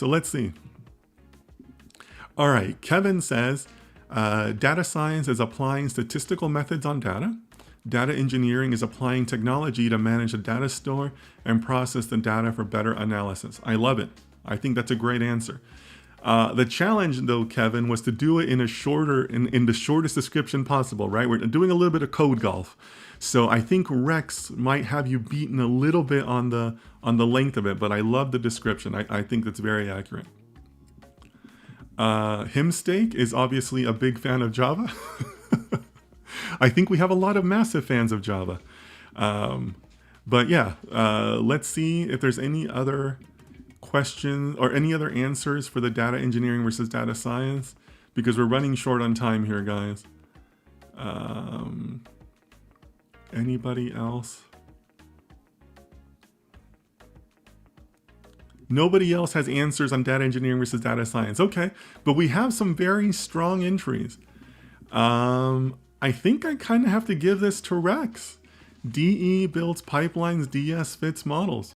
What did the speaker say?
So let's see. All right, Kevin says, data science is applying statistical methods on data. Data engineering is applying technology to manage a data store and process the data for better analysis. I love it. I think that's a great answer. The challenge, though, Kevin, was to do it in a shorter, in the shortest description possible, right? We're doing a little bit of code golf. So I think Rex might have you beaten a little bit on the length of it, but I love the description. I think that's very accurate. Himsteak is obviously a big fan of Java. I think we have a lot of massive fans of Java. But yeah, let's see if there's any other questions or any other answers for the data engineering versus data science, because we're running short on time here, guys. Anybody else? Nobody else has answers on data engineering versus data science. Okay, but we have some very strong entries. I think I kind of have to give this to Rex. DE builds pipelines, DS fits models.